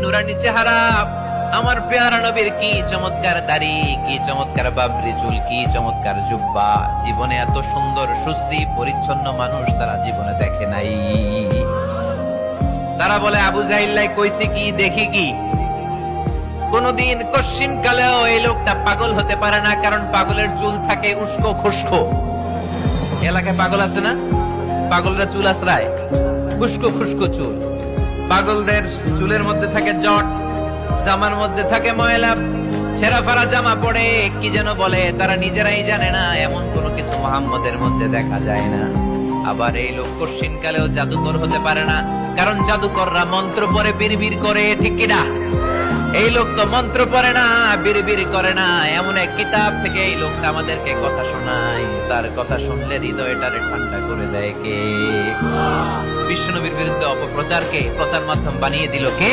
নুরানি চেহারা, আমার পেয়ারা নবীর কি চমৎকার দাড়ি, কি চমৎকার বাবরি চুল, কি চমৎকার জুব্বা। জীবনে এত সুন্দর সুশ্রী পরিচ্ছন্ন মানুষ তারা জীবনে দেখে নাই। তারা বলে আবু জাহিল্লাই কইছে কি দেখি কি। কোনদিন কশ্চিন কালেও এই লোকটা পাগল হতে পারে না, কারণ পাগলের চুল থাকে উস্কো খুস্কো। এলাকায় পাগল আছে না? পাগলরা চুল আশ্রায়, উস্কো খুস্কো চুল। পাগলদের চুলের মধ্যে থাকে জট, জামার মধ্যে থাকে ময়লা, ছেঁড়া ফাড়া জামা পড়ে কি যেন বলে, তারা নিজেরাই জানে না। এমন কোনো কিছু মুহাম্মদের মধ্যে দেখা যায় না। আবার এই লোক কশ্চিন কালেও জাদুকর হতে পারে না, কারণ জাদুকররা মন্ত্র পড়ে বিড়বিড় করে, ঠিক কিনা? এই লোক তো মন্ত্র পড়ে না, বিড়বিড় করে না। এমন এক কিতাব থেকে এই লোকটা আমাদেরকে কথা শোনায়, তার কথা শুনলে হৃদয়টারে ঠান্ডা করে দেয় কে? বিশ্বনবীর বিরুদ্ধে অপপ্রচারকে প্রচার মাধ্যম বানিয়ে দিল কে?